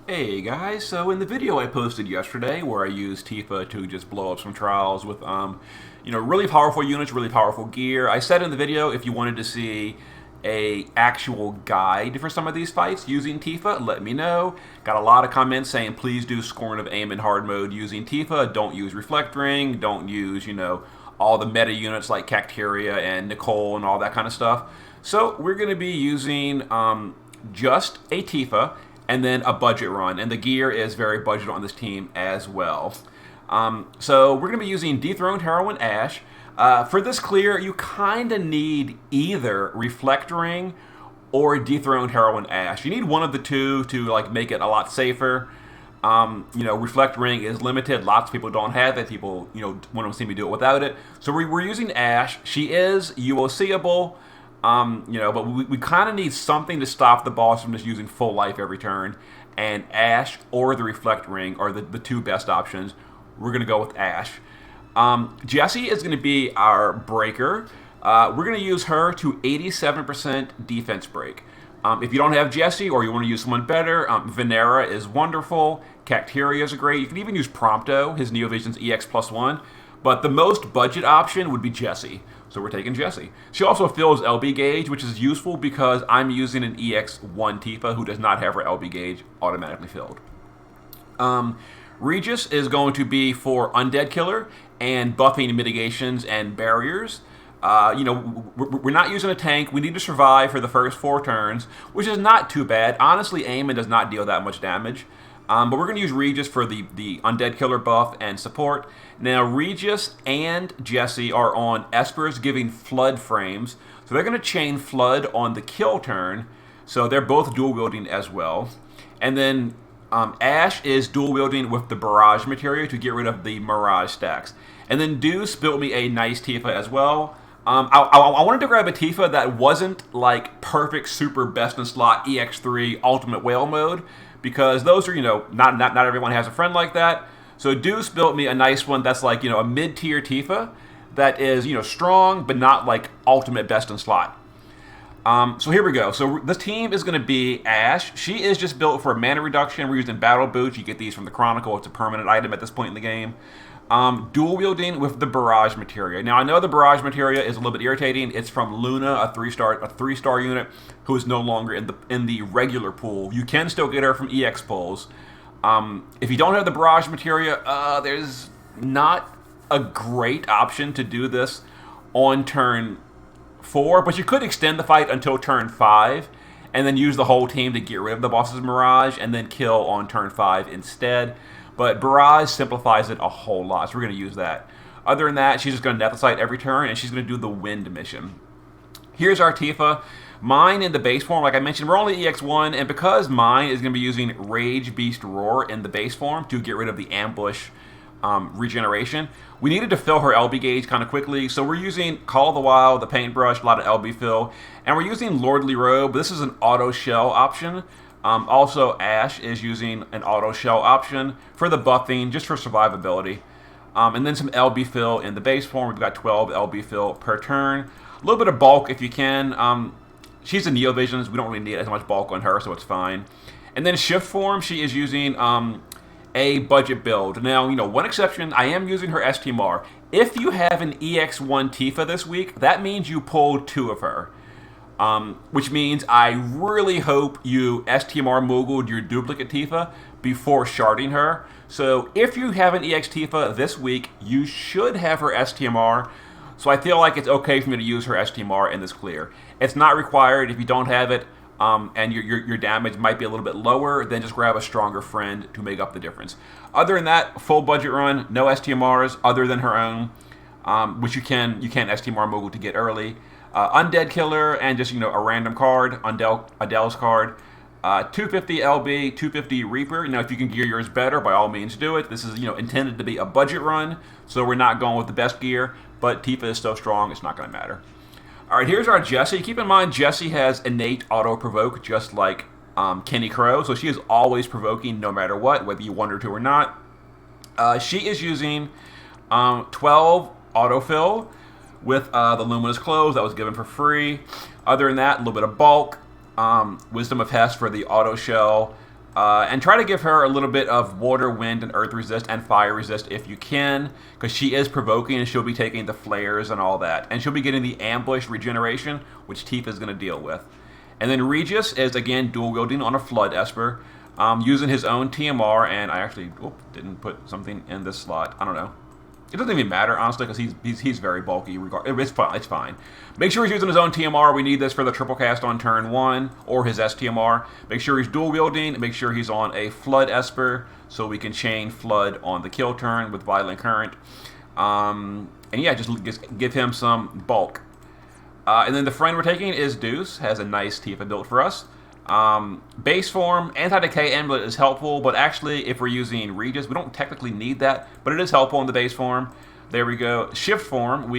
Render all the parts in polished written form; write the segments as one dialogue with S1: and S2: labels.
S1: Hey guys, so in the video I posted yesterday where I used Tifa to just blow up some trials with really powerful units, really powerful gear, I said in the video if you wanted to see a actual guide for some of these fights using Tifa, let me know. Got a lot of comments saying please do Scorn of Amon hard mode using Tifa, don't use Reflect Ring, don't use, all the meta units like Cacteria and Nicole and all that kind of stuff. So we're going to be using just a Tifa and then a budget run, and the gear is very budget on this team as well. So we're going to be using Dethroned Heroine Ashe. For this clear, you kind of need either Reflect Ring or Dethroned Heroine Ashe. You need one of the two to make it a lot safer. Reflect Ring is limited. Lots of people don't have it. People want to see me do it without it. So we're using Ashe. She is UOCable. But we kind of need something to stop the boss from just using full life every turn. And Ashe or the Reflect Ring are the two best options. We're going to go with Ashe. Jessie is going to be our breaker. We're going to use her to 87% defense break. If you don't have Jessie or you want to use someone better, Venera is wonderful. Cacteria is great. You can even use Prompto, his Neovision's EX +1. But the most budget option would be Jessie. So we're taking Jessie. She also fills LB gauge, which is useful because I'm using an EX1 Tifa who does not have her LB gauge automatically filled. Regis is going to be for Undead Killer and buffing mitigations and barriers. We're not using a tank. We need to survive for the first 4 turns, which is not too bad. Honestly, Amon does not deal that much damage. But we're going to use Regis for the Undead Killer buff and support. Now, Regis and Jessie are on Espers giving Flood frames. So they're going to chain Flood on the kill turn. So they're both dual wielding as well. And then Ashe is dual wielding with the Barrage material to get rid of the Mirage stacks. And then Deuce built me a nice Tifa as well. I wanted to grab a Tifa that wasn't like perfect, super best in slot EX3 Ultimate Whale mode. Because those are, not everyone has a friend like that. So Deuce built me a nice one that's like, a mid-tier Tifa that is, strong, but not like ultimate best in slot. So here we go. So this team is going to be Ashe. She is just built for mana reduction. We're using Battle Boots. You get these from the Chronicle. It's a permanent item at this point in the game. Dual wielding with the Barrage materia. Now I know the Barrage materia is a little bit irritating. It's from Luna, a three-star unit who is no longer in the regular pool. You can still get her from EX pulls. If you don't have the Barrage materia, there's not a great option to do this on turn 4, but you could extend the fight until turn 5 and then use the whole team to get rid of the boss's Mirage and then kill on turn 5 instead. But Barrage simplifies it a whole lot, so we're going to use that. Other than that, she's just going to net the site every turn, and she's going to do the Wind mission. Here's our Tifa. Mine in the base form, like I mentioned, we're only EX1, and because mine is going to be using Rage Beast Roar in the base form to get rid of the ambush regeneration, we needed to fill her LB gauge kind of quickly, so we're using Call of the Wild, the Paintbrush, a lot of LB fill, and we're using Lordly Robe. This is an auto shell option. Also, Ashe is using an auto shell option for the buffing, just for survivability. And then some LB fill in the base form. We've got 12 LB fill per turn. A little bit of bulk if you can. She's a Neovisions. We don't really need as much bulk on her, so it's fine. And then shift form, she is using a budget build. Now, one exception, I am using her STMR. If you have an EX1 Tifa this week, that means you pulled 2 of her. Which means I really hope you STMR Moogled your duplicate Tifa before sharding her. So if you have an EX Tifa this week, you should have her STMR. So I feel like it's okay for me to use her STMR in this clear. It's not required. If you don't have it and your damage might be a little bit lower, then just grab a stronger friend to make up the difference. Other than that, full budget run, no STMRs other than her own, which you can STMR Moogle to get early. Undead Killer and just, a random card, Adele's card. 250 LB, 250 Reaper. Now, if you can gear yours better, by all means do it. This is, intended to be a budget run, so we're not going with the best gear, but Tifa is so strong, it's not going to matter. All right, here's our Jessie. Keep in mind, Jessie has innate auto-provoke, just like Kenny Crow, so she is always provoking no matter what, whether you want her to or not. She is using 12 autofill with the Luminous Clothes that was given for free. Other than that, a little bit of bulk. Wisdom of Hest for the auto shell. And try to give her a little bit of water, wind, and earth resist and fire resist if you can, because she is provoking and she'll be taking the flares and all that. And she'll be getting the ambush regeneration, which Tifa is going to deal with. And then Regis is, again, dual wielding on a Flood Esper, using his own TMR, and I actually didn't put something in this slot. I don't know. It doesn't even matter, honestly, because he's very bulky. It's fine. Make sure he's using his own TMR. We need this for the triple cast on turn 1, or his STMR. Make sure he's dual wielding. Make sure he's on a Flood Esper, so we can chain Flood on the kill turn with Violent Current. And yeah, just give him some bulk. And then the friend we're taking is Deuce. Has a nice Tifa build for us. Base form, anti-decay amulet is helpful, but actually if we're using Regis, we don't technically need that, but it is helpful in the base form. There we go. Shift form,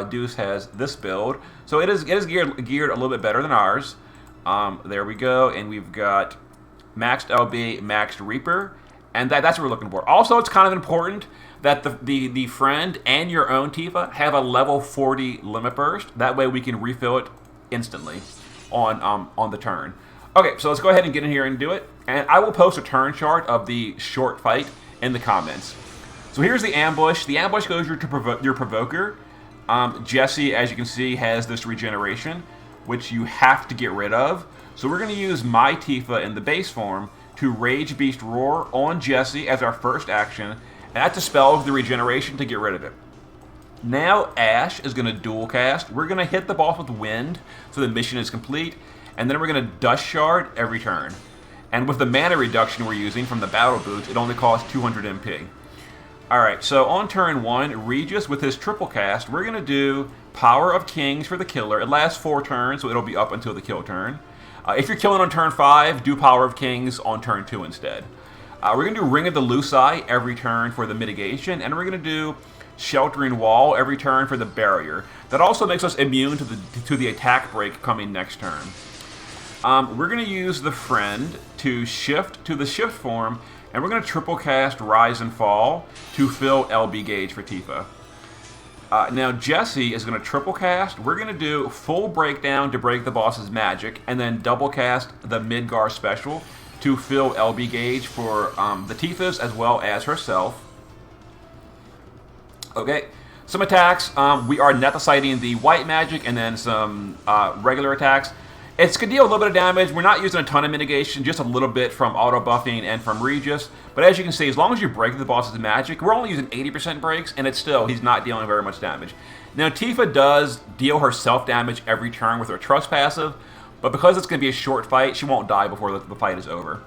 S1: Deuce has this build, so it is geared a little bit better than ours. There we go, and we've got maxed LB, maxed Reaper, and that's what we're looking for. Also, it's kind of important that the friend and your own Tifa have a level 40 limit burst. That way we can refill it instantly on the turn. Okay, so let's go ahead and get in here and do it. And I will post a turn chart of the short fight in the comments. So here's the ambush. The ambush goes to your Provoker. Jessie, as you can see, has this regeneration, which you have to get rid of. So we're going to use my Tifa in the base form to Rage Beast Roar on Jessie as our first action. And that dispels the regeneration to get rid of it. Now Ash is going to dual cast. We're going to hit the boss with Wind so the mission is complete. And then we're going to Dust Shard every turn. And with the mana reduction we're using from the Battle Boots, it only costs 200 MP. Alright, so on turn 1, Regis with his triple cast, we're going to do Power of Kings for the killer. It lasts 4 turns, so it'll be up until the kill turn. If you're killing on turn 5, do Power of Kings on turn 2 instead. We're going to do Ring of the Luci every turn for the mitigation, and we're going to do Sheltering Wall every turn for the barrier. That also makes us immune to the attack break coming next turn. We're going to use the friend to shift to the shift form, and we're going to triple cast Rise and Fall to fill LB gauge for Tifa. Now Jessie is going to triple cast. We're going to do full breakdown to break the boss's magic, and then double cast the Midgar special to fill LB gauge for the Tifas as well as herself. Okay, some attacks. We are neticiting the white magic and then some regular attacks. It's going to deal a little bit of damage. We're not using a ton of mitigation, just a little bit from auto buffing and from Regis. But as you can see, as long as you break the boss's magic, we're only using 80% breaks, and he's not dealing very much damage. Now, Tifa does deal herself damage every turn with her Trust passive, but because it's going to be a short fight, she won't die before the fight is over.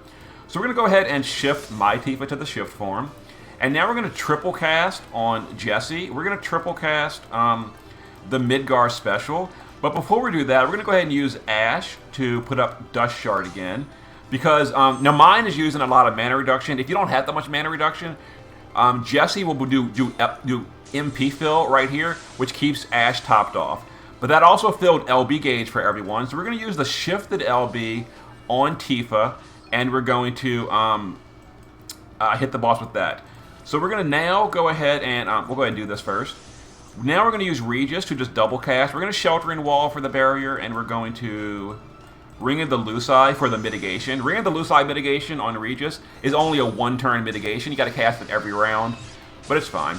S1: So we're going to go ahead and shift my Tifa to the shift form. And now we're going to triple cast on Jessie. We're going to triple cast the Midgar special. But before we do that, we're going to go ahead and use Ash to put up Dust Shard again. Because, now mine is using a lot of mana reduction. If you don't have that much mana reduction, Jessie will do MP fill right here, which keeps Ash topped off. But that also filled LB gauge for everyone. So we're going to use the shifted LB on Tifa, and we're going to hit the boss with that. So we're going to now go ahead and, we'll go ahead and do this first. Now we're going to use Regis to just double cast. We're going to Sheltering Wall for the barrier, and we're going to Ring of the Luci for the mitigation. Ring of the Luci mitigation on Regis is only a 1-turn mitigation. You got to cast it every round, but it's fine.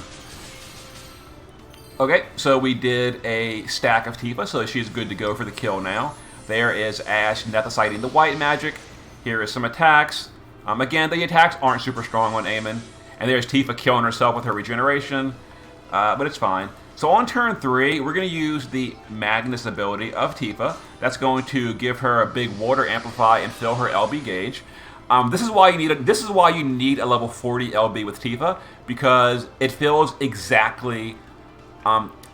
S1: Okay, so we did a stack of Tifa, so she's good to go for the kill now. There is Ash neticiting the white magic. Here is some attacks. Again, the attacks aren't super strong on Amon. And there's Tifa killing herself with her regeneration, but it's fine. So on turn 3, we're going to use the Magnus ability of Tifa. That's going to give her a big water amplify and fill her LB gauge. This is why you need a level 40 LB with Tifa, because it fills exactly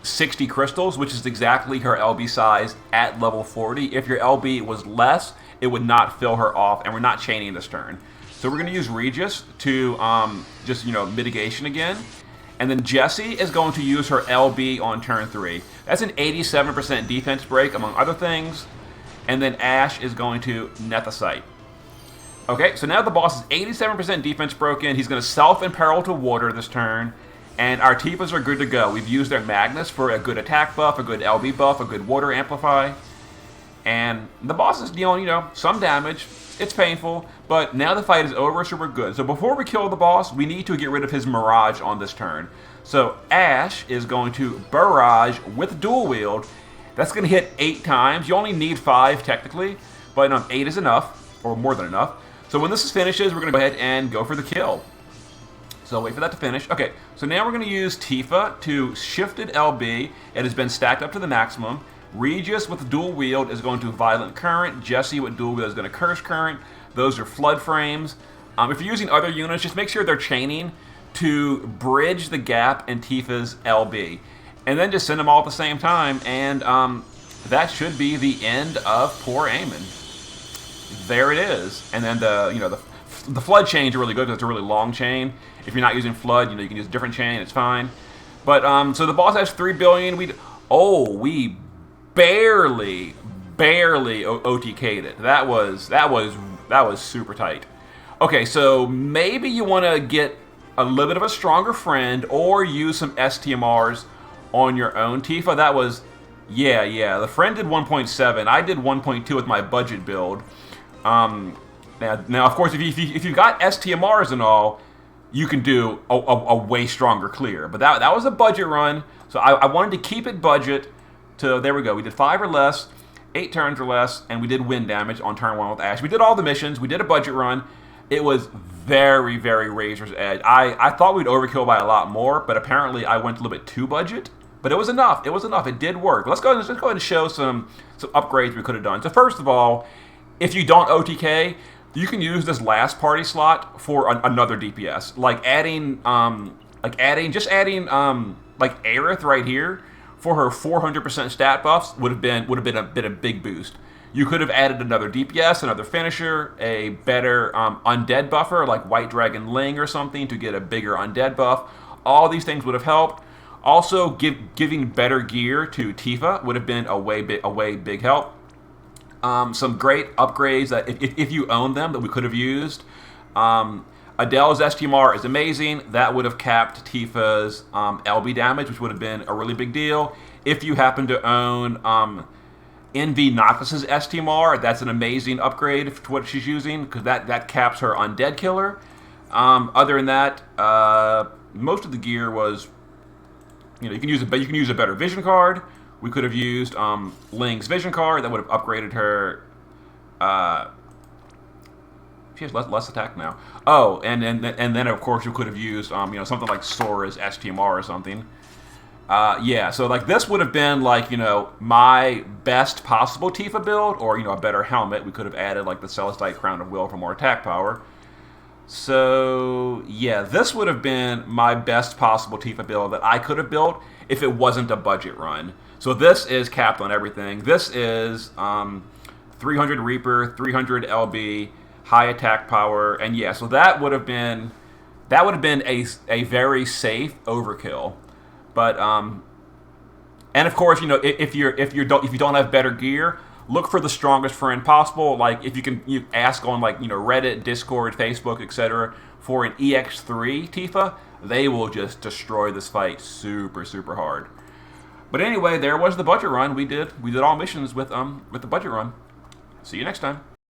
S1: 60 crystals, which is exactly her LB size at level 40. If your LB was less, it would not fill her off, and we're not chaining this turn. So we're going to use Regis to mitigation again. And then Jessie is going to use her LB on turn 3. That's an 87% defense break, among other things. And then Ash is going to Neticite. Okay, so now the boss is 87% defense broken. He's going to self-imperil to water this turn. And our Tifas are good to go. We've used their Magnus for a good attack buff, a good LB buff, a good water amplify. And the boss is dealing, some damage. It's painful, but now the fight is over, so we're good. So before we kill the boss, we need to get rid of his Mirage on this turn. So Ash is going to Barrage with Dual Wield. That's going to hit 8 times. You only need 5 technically, but 8 is enough, or more than enough. So when this finishes, we're going to go ahead and go for the kill. So wait for that to finish. Okay, so now we're going to use Tifa to Shifted LB. It has been stacked up to the maximum. Regis with Dual Wield is going to Violent Current. Jesse with Dual Wield is going to Curse Current. Those are Flood Frames. If you're using other units, just make sure they're chaining to bridge the gap in Tifa's LB. And then just send them all at the same time, and that should be the end of poor Amon. There it is. And then the flood chains are really good because it's a really long chain. If you're not using flood, you can use a different chain. It's fine. But so the boss has 3 billion. We barely OTK'd it. That was super tight. Okay, so maybe you want to get a little bit of a stronger friend or use some STMRs on your own. Tifa, that was, yeah. The friend did 1.7. I did 1.2 with my budget build. Now, of course, if you got STMRs and all, you can do a way stronger clear. But that was a budget run, so I wanted to keep it budget. To there we go. We did 5 or less, 8 turns or less, and we did wind damage on turn 1 with Ash. We did all the missions. We did a budget run. It was very, very razor's edge. I thought we'd overkill by a lot more, but apparently I went a little bit too budget. But it was enough. It was enough. It did work. Let's go ahead and show some upgrades we could have done. So first of all, if you don't OTK, you can use this last party slot for another DPS, like adding like Aerith right here for her 400% stat buffs would have been a big boost. You could have added another DPS, another finisher, a better undead buffer like White Dragon Ling or something to get a bigger undead buff. All these things would have helped. Also, giving better gear to Tifa would have been a way big help. Some great upgrades that if you own them that we could have used. Adele's STMR is amazing. That would have capped Tifa's LB damage, which would have been a really big deal. If you happen to own Envy Noctis's STMR, that's an amazing upgrade to what she's using because that caps her undead killer. Other than that, most of the gear was, you can use a better vision card. We could have used Ling's vision card. That would have upgraded her. She has less attack now. Oh, and then of course you could have used something like Sora's STMR or something. Yeah, so like this would have been like my best possible Tifa build, or a better helmet. We could have added like the Celestite Crown of Will for more attack power. So yeah, this would have been my best possible Tifa build that I could have built if it wasn't a budget run. So this is capped on everything. This is 300 Reaper, 300 LB, high attack power, and yeah, so that would have been a very safe overkill. But and of course, if you don't have better gear, look for the strongest friend possible. Like if you ask on like Reddit, Discord, Facebook, etc. for an EX3 Tifa, they will just destroy this fight super hard. But anyway, there was the budget run. We did all missions with the budget run. See you next time.